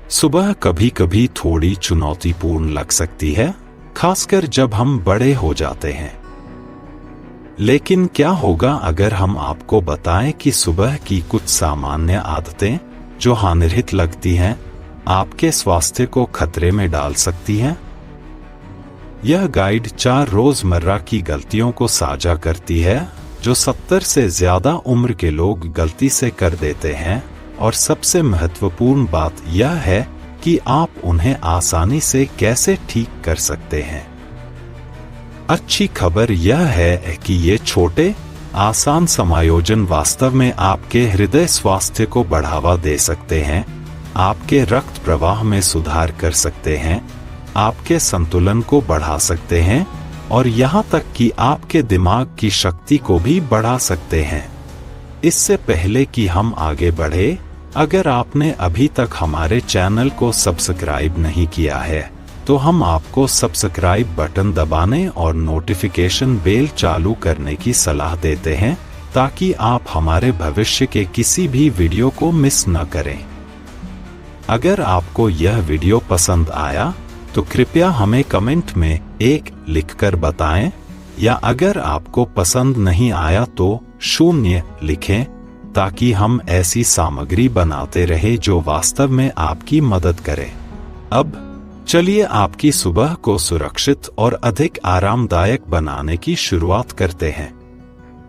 सुबह कभी कभी थोड़ी चुनौतीपूर्ण लग सकती है, खासकर जब हम बड़े हो जाते हैं। लेकिन क्या होगा अगर हम आपको बताएं कि सुबह की कुछ सामान्य आदतें जो हानिरहित लगती हैं, आपके स्वास्थ्य को खतरे में डाल सकती हैं? यह गाइड 4 रोजमर्रा की गलतियों को साझा करती है जो 70 से ज्यादा उम्र के लोग गलती से कर देते हैं, और सबसे महत्वपूर्ण बात यह है कि आप उन्हें आसानी से कैसे ठीक कर सकते हैं। अच्छी खबर यह है कि ये छोटे, आसान समायोजन वास्तव में आपके हृदय स्वास्थ्य को बढ़ावा दे सकते हैं, आपके रक्त प्रवाह में सुधार कर सकते हैं, आपके संतुलन को बढ़ा सकते हैं और यहाँ तक कि आपके दिमाग की शक्ति को भी बढ़ा सकते हैं। इससे पहले कि हम आगे बढ़े, अगर आपने अभी तक हमारे चैनल को सब्सक्राइब नहीं किया है तो हम आपको सब्सक्राइब बटन दबाने और नोटिफिकेशन बेल चालू करने की सलाह देते हैं ताकि आप हमारे भविष्य के किसी भी वीडियो को मिस न करें। अगर आपको यह वीडियो पसंद आया तो कृपया हमें कमेंट में 1 लिखकर बताएं, या अगर आपको पसंद नहीं आया तो 0 लिखें, ताकि हम ऐसी सामग्री बनाते रहे जो वास्तव में आपकी मदद करे। अब चलिए आपकी सुबह को सुरक्षित और अधिक आरामदायक बनाने की शुरुआत करते हैं।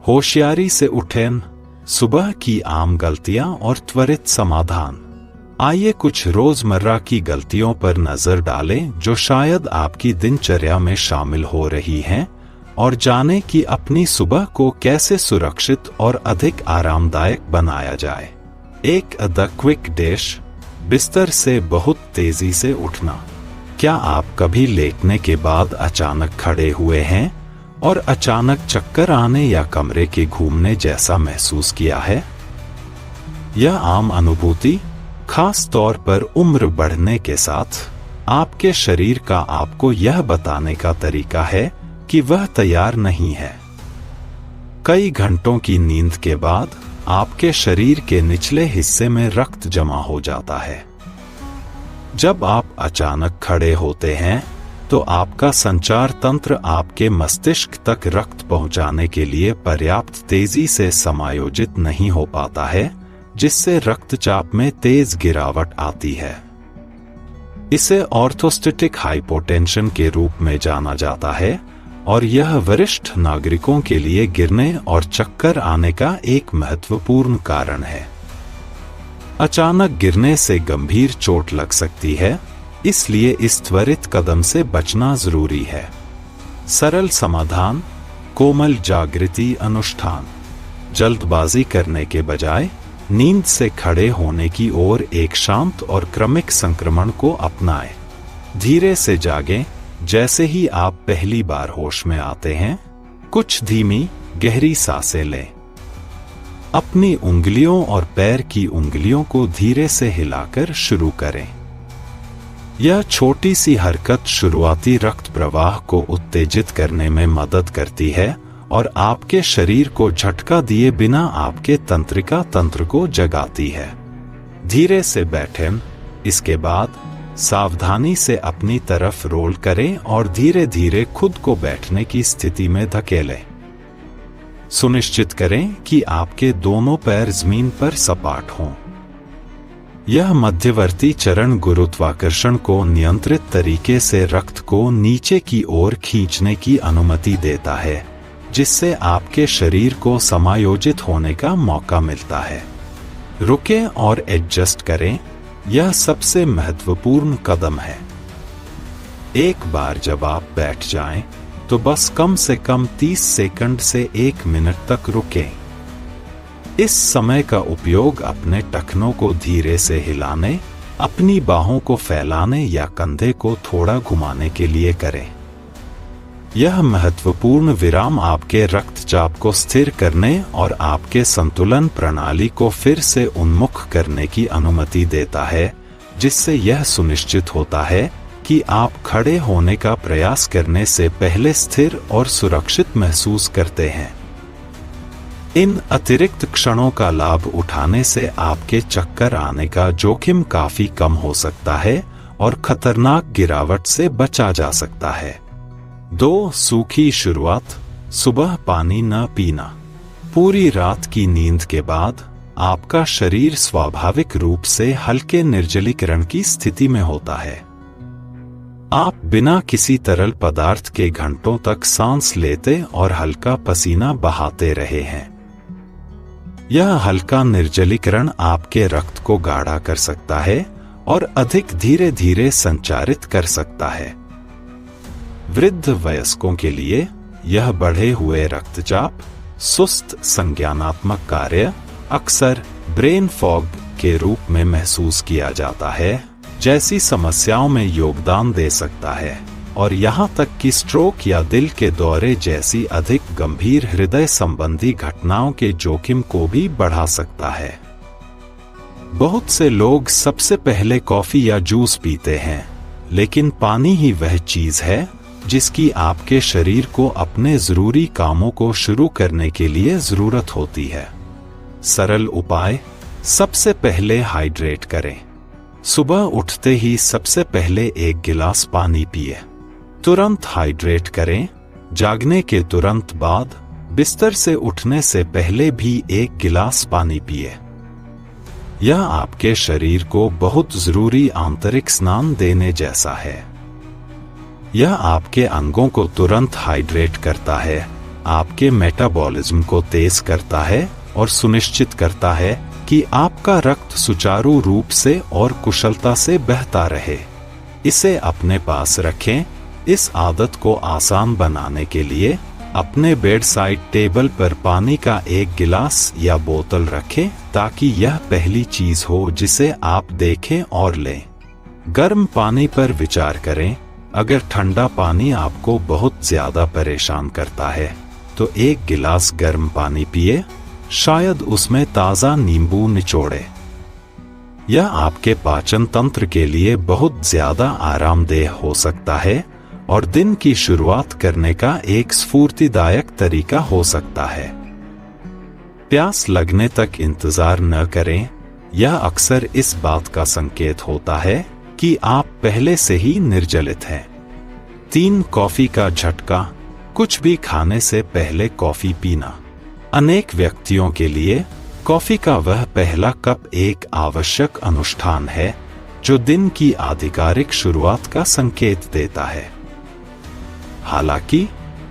होशियारी से उठें, सुबह की आम गलतियां और त्वरित समाधान। आइए कुछ रोजमर्रा की गलतियों पर नजर डालें जो शायद आपकी दिनचर्या में शामिल हो रही हैं, और जानें कि अपनी सुबह को कैसे सुरक्षित और अधिक आरामदायक बनाया जाए। 1 द क्विक डैश, बिस्तर से बहुत तेजी से उठना। क्या आप कभी लेटने के बाद अचानक खड़े हुए हैं और अचानक चक्कर आने या कमरे के घूमने जैसा महसूस किया है? यह आम अनुभूति, खास तौर पर उम्र बढ़ने के साथ, आपके शरीर का आपको यह बताने का तरीका है कि वह तैयार नहीं है। कई घंटों की नींद के बाद आपके शरीर के निचले हिस्से में रक्त जमा हो जाता है। जब आप अचानक खड़े होते हैं तो आपका संचार तंत्र आपके मस्तिष्क तक रक्त पहुंचाने के लिए पर्याप्त तेजी से समायोजित नहीं हो पाता है, जिससे रक्तचाप में तेज गिरावट आती है। इसे ऑर्थोस्टैटिक हाइपोटेंशन के रूप में जाना जाता है, और यह वरिष्ठ नागरिकों के लिए गिरने और चक्कर आने का एक महत्वपूर्ण कारण है। अचानक गिरने से गंभीर चोट लग सकती है, इसलिए इस त्वरित कदम से बचना जरूरी है। सरल समाधान, कोमल जागृति अनुष्ठान। जल्दबाजी करने के बजाय नींद से खड़े होने की ओर एक शांत और क्रमिक संक्रमण को अपनाएं। धीरे से जागें जैसे ही आप पहली बार होश में आते हैं। कुछ धीमी, गहरी सांसें लें। अपनी उंगलियों और पैर की उंगलियों को धीरे से हिलाकर शुरू करें। यह छोटी सी हरकत शुरुआती रक्त प्रवाह को उत्तेजित करने में मदद करती है और आपके शरीर को झटका दिए बिना आपके तंत्रिका तंत्र को जगाती है। धीरे से बैठें। इसके बाद सावधानी से अपनी तरफ रोल करें और धीरे धीरे खुद को बैठने की स्थिति में धकेलें। सुनिश्चित करें कि आपके दोनों पैर जमीन पर सपाट हों। यह मध्यवर्ती चरण गुरुत्वाकर्षण को नियंत्रित तरीके से रक्त को नीचे की ओर खींचने की अनुमति देता है, जिससे आपके शरीर को समायोजित होने का मौका मिलता है। रुकें और एडजस्ट करें, यह सबसे महत्वपूर्ण कदम है। एक बार जब आप बैठ जाएं, तो बस कम से कम 30 सेकंड से 1 मिनट तक रुकें। इस समय का उपयोग अपने टखनों को धीरे से हिलाने, अपनी बाहों को फैलाने या कंधे को थोड़ा घुमाने के लिए करें। यह महत्वपूर्ण विराम आपके रक्तचाप को स्थिर करने और आपके संतुलन प्रणाली को फिर से उन्मुख करने की अनुमति देता है, जिससे यह सुनिश्चित होता है कि आप खड़े होने का प्रयास करने से पहले स्थिर और सुरक्षित महसूस करते हैं। इन अतिरिक्त क्षणों का लाभ उठाने से आपके चक्कर आने का जोखिम काफी कम हो सकता है और खतरनाक गिरावट से बचा जा सकता है। 2. सूखी शुरुआत। सुबह पानी न पीना। पूरी रात की नींद के बाद आपका शरीर स्वाभाविक रूप से हल्के निर्जलीकरण की स्थिति में होता है। आप बिना किसी तरल पदार्थ के घंटों तक सांस लेते और हल्का पसीना बहाते रहे हैं। यह हल्का निर्जलीकरण आपके रक्त को गाढ़ा कर सकता है और अधिक धीरे धीरे संचारित कर सकता है। वृद्ध वयस्कों के लिए यह बढ़े हुए रक्तचाप, सुस्त संज्ञानात्मक कार्य, अक्सर ब्रेन फॉग के रूप में महसूस किया जाता है, जैसी समस्याओं में योगदान दे सकता है और यहां तक कि स्ट्रोक या दिल के दौरे जैसी अधिक गंभीर हृदय संबंधी घटनाओं के जोखिम को भी बढ़ा सकता है। बहुत से लोग सबसे पहले कॉफी या जूस पीते हैं, लेकिन पानी ही वह चीज है जिसकी आपके शरीर को अपने जरूरी कामों को शुरू करने के लिए जरूरत होती है। सरल उपाय। सबसे पहले हाइड्रेट करें। सुबह उठते ही सबसे पहले 1 गिलास पानी पिए। तुरंत हाइड्रेट करें। जागने के तुरंत बाद बिस्तर से उठने से पहले भी 1 गिलास पानी पिए। यह आपके शरीर को बहुत जरूरी आंतरिक स्नान देने जैसा है। यह आपके अंगों को तुरंत हाइड्रेट करता है, आपके मेटाबॉलिज्म को तेज करता है और सुनिश्चित करता है कि आपका रक्त सुचारू रूप से और कुशलता से बहता रहे। इसे अपने पास रखें। इस आदत को आसान बनाने के लिए अपने बेड साइड टेबल पर पानी का 1 गिलास या बोतल रखें ताकि यह पहली चीज हो जिसे आप देखें और लें। गर्म पानी पर विचार करें। अगर ठंडा पानी आपको बहुत ज्यादा परेशान करता है तो 1 गिलास गर्म पानी पिए, शायद उसमें ताजा नींबू निचोड़े। यह आपके पाचन तंत्र के लिए बहुत ज्यादा आरामदेह हो सकता है और दिन की शुरुआत करने का एक स्फूर्तिदायक तरीका हो सकता है। प्यास लगने तक इंतजार न करें। यह अक्सर इस बात का संकेत होता है कि आप पहले से ही निर्जलित हैं। 3. कॉफी का झटका। कुछ भी खाने से पहले कॉफी पीना। अनेक व्यक्तियों के लिए कॉफी का वह पहला कप एक आवश्यक अनुष्ठान है जो दिन की आधिकारिक शुरुआत का संकेत देता है। हालांकि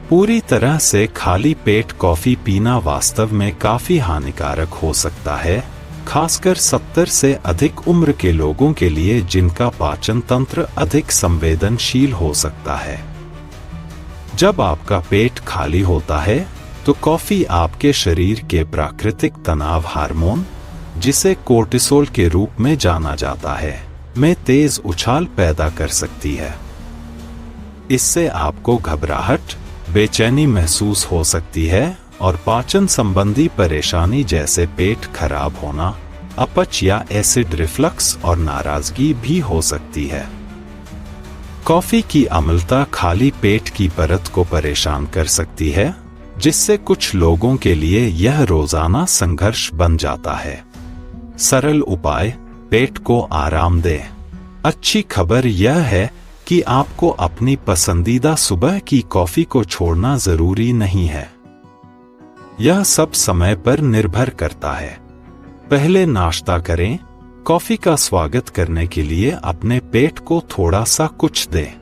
पूरी तरह से खाली पेट कॉफी पीना वास्तव में काफी हानिकारक हो सकता है, खासकर 70 से अधिक उम्र के लोगों के लिए जिनका पाचन तंत्र अधिक संवेदनशील हो सकता है। जब आपका पेट खाली होता है तो कॉफी आपके शरीर के प्राकृतिक तनाव हार्मोन, जिसे कोर्टिसोल के रूप में जाना जाता है, में तेज उछाल पैदा कर सकती है। इससे आपको घबराहट, बेचैनी महसूस हो सकती है और पाचन संबंधी परेशानी जैसे पेट खराब होना, अपच या एसिड रिफ्लक्स और नाराजगी भी हो सकती है। कॉफी की अम्लता खाली पेट की परत को परेशान कर सकती है, जिससे कुछ लोगों के लिए यह रोजाना संघर्ष बन जाता है। सरल उपाय। पेट को आराम दें। अच्छी खबर यह है कि आपको अपनी पसंदीदा सुबह की कॉफी को छोड़ना जरूरी नहीं है। यह सब समय पर निर्भर करता है। पहले नाश्ता करें। कॉफी का स्वागत करने के लिए अपने पेट को थोड़ा सा कुछ दें।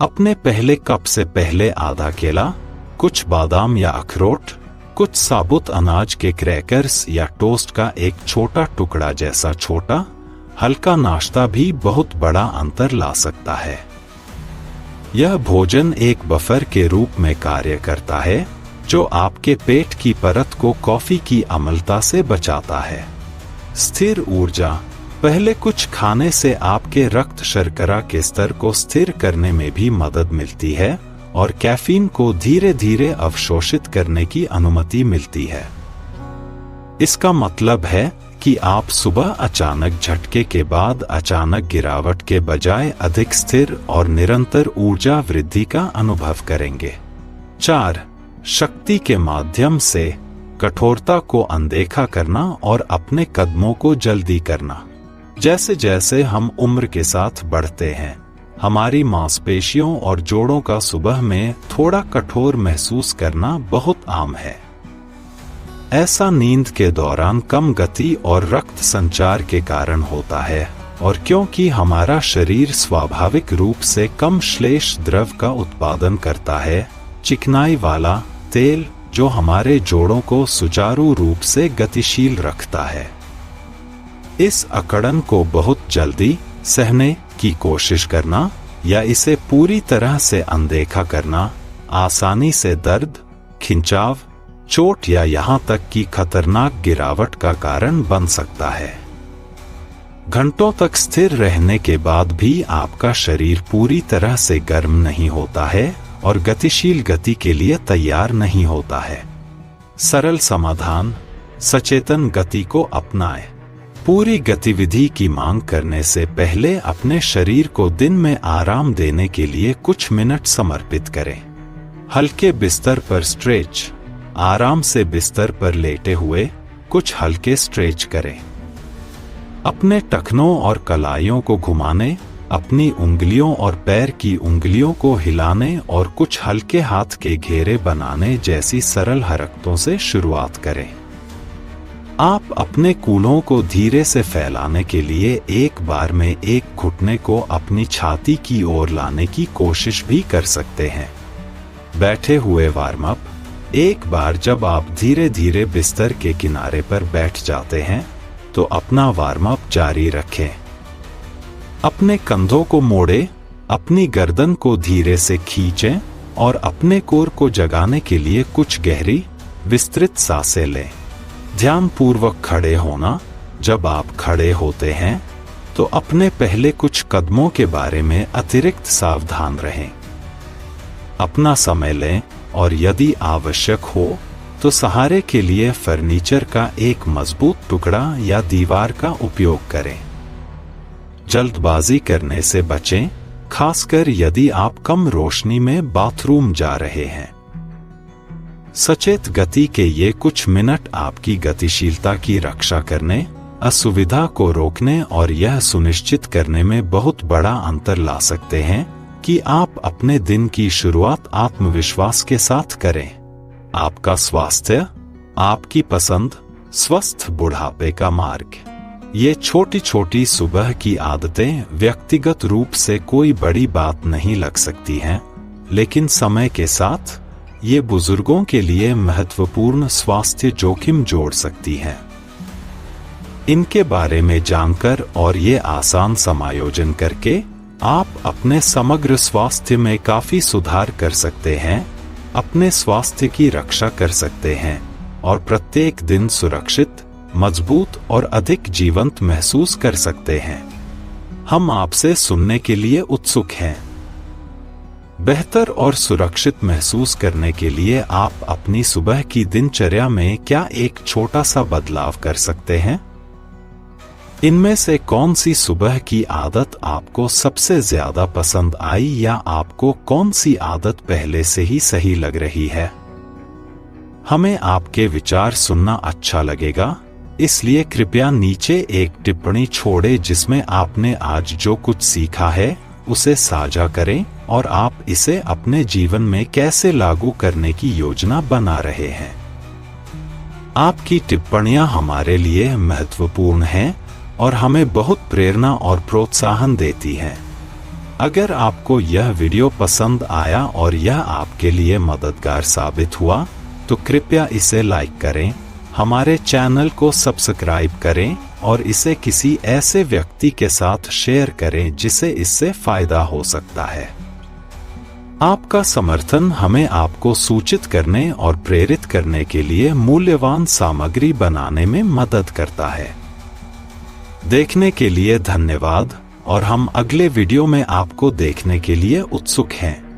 अपने पहले कप से पहले आधा केला, कुछ बादाम या अखरोट, कुछ साबुत अनाज के क्रैकर्स या टोस्ट का एक छोटा टुकड़ा जैसा छोटा, हल्का नाश्ता भी बहुत बड़ा अंतर ला सकता है। यह भोजन एक बफर के रूप में कार्य करता है जो आपके पेट की परत को कॉफी की अम्लता से बचाता है। स्थिर ऊर्जा। पहले कुछ खाने से आपके रक्त शर्करा के स्तर को स्थिर करने में भी मदद मिलती है और कैफीन को धीरे धीरे अवशोषित करने की अनुमति मिलती है। इसका मतलब है कि आप सुबह अचानक झटके के बाद अचानक गिरावट के बजाय अधिक स्थिर और निरंतर ऊर्जा वृद्धि का अनुभव करेंगे। 4. शक्ति के माध्यम से कठोरता को अनदेखा करना और अपने कदमों को जल्दी करना। जैसे जैसे हम उम्र के साथ बढ़ते हैं, हमारी मांसपेशियों और जोड़ों का सुबह में थोड़ा कठोर महसूस करना बहुत आम है। ऐसा नींद के दौरान कम गति और रक्त संचार के कारण होता है, और क्योंकि हमारा शरीर स्वाभाविक रूप से कम श्लेष द्रव का उत्पादन करता है, चिकनाई वाला तेल जो हमारे जोड़ों को सुचारू रूप से गतिशील रखता है। इस अकड़न को बहुत जल्दी सहने की कोशिश करना या इसे पूरी तरह से अनदेखा करना आसानी से दर्द, खिंचाव, चोट या यहां तक कि खतरनाक गिरावट का कारण बन सकता है। घंटों तक स्थिर रहने के बाद भी आपका शरीर पूरी तरह से गर्म नहीं होता है और गतिशील गति के लिए तैयार नहीं होता है। सरल समाधान: सचेतन गति को अपनाएं। पूरी गतिविधि की मांग करने से पहले अपने शरीर को दिन में आराम देने के लिए कुछ मिनट समर्पित करें। हल्के बिस्तर पर स्ट्रेच: आराम से बिस्तर पर लेटे हुए कुछ हल्के स्ट्रेच करें। अपने टखनों और कलाइयों को घुमाने, अपनी उंगलियों और पैर की उंगलियों को हिलाने और कुछ हल्के हाथ के घेरे बनाने जैसी सरल हरकतों से शुरुआत करें। आप अपने कूल्हों को धीरे से फैलाने के लिए एक बार में एक घुटने को अपनी छाती की ओर लाने की कोशिश भी कर सकते हैं। बैठे हुए वार्म अप: एक बार जब आप धीरे धीरे बिस्तर के किनारे पर बैठ जाते हैं तो अपना वार्म अप जारी रखें। अपने कंधों को मोड़ें, अपनी गर्दन को धीरे से खींचें और अपने कोर को जगाने के लिए कुछ गहरी, विस्तृत सांसें लें। ध्यानपूर्वक खड़े होना: जब आप खड़े होते हैं तो अपने पहले कुछ कदमों के बारे में अतिरिक्त सावधान रहें। अपना समय लें और यदि आवश्यक हो तो सहारे के लिए फर्नीचर का एक मजबूत टुकड़ा या दीवार का उपयोग करें। जल्दबाजी करने से बचें, खासकर यदि आप कम रोशनी में बाथरूम जा रहे हैं। सचेत गति के ये कुछ मिनट आपकी गतिशीलता की रक्षा करने, असुविधा को रोकने और यह सुनिश्चित करने में बहुत बड़ा अंतर ला सकते हैं कि आप अपने दिन की शुरुआत आत्मविश्वास के साथ करें। आपका स्वास्थ्य, आपकी पसंद, स्वस्थ बुढ़ापे का मार्ग। ये छोटी छोटी सुबह की आदतें व्यक्तिगत रूप से कोई बड़ी बात नहीं लग सकती हैं, लेकिन समय के साथ ये बुजुर्गों के लिए महत्वपूर्ण स्वास्थ्य जोखिम जोड़ सकती हैं। इनके बारे में जानकर और ये आसान समायोजन करके आप अपने समग्र स्वास्थ्य में काफी सुधार कर सकते हैं, अपने स्वास्थ्य की रक्षा कर सकते हैं और प्रत्येक दिन सुरक्षित, मजबूत और अधिक जीवंत महसूस कर सकते हैं। हम आपसे सुनने के लिए उत्सुक हैं। बेहतर और सुरक्षित महसूस करने के लिए आप अपनी सुबह की दिनचर्या में क्या एक छोटा सा बदलाव कर सकते हैं? इनमें से कौन सी सुबह की आदत आपको सबसे ज्यादा पसंद आई या आपको कौन सी आदत पहले से ही सही लग रही है? हमें आपके विचार सुनना अच्छा लगेगा, इसलिए कृपया नीचे एक टिप्पणी छोड़ें जिसमें आपने आज जो कुछ सीखा है उसे साझा करें और आप इसे अपने जीवन में कैसे लागू करने की योजना बना रहे हैं। आपकी टिप्पणियां हमारे लिए महत्वपूर्ण हैं और हमें बहुत प्रेरणा और प्रोत्साहन देती हैं। अगर आपको यह वीडियो पसंद आया और यह आपके लिए मददगार साबित हुआ तो कृपया इसे लाइक करें, हमारे चैनल को सब्सक्राइब करें और इसे किसी ऐसे व्यक्ति के साथ शेयर करें जिसे इससे फायदा हो सकता है। आपका समर्थन हमें आपको सूचित करने और प्रेरित करने के लिए मूल्यवान सामग्री बनाने में मदद करता है। देखने के लिए धन्यवाद और हम अगले वीडियो में आपको देखने के लिए उत्सुक हैं।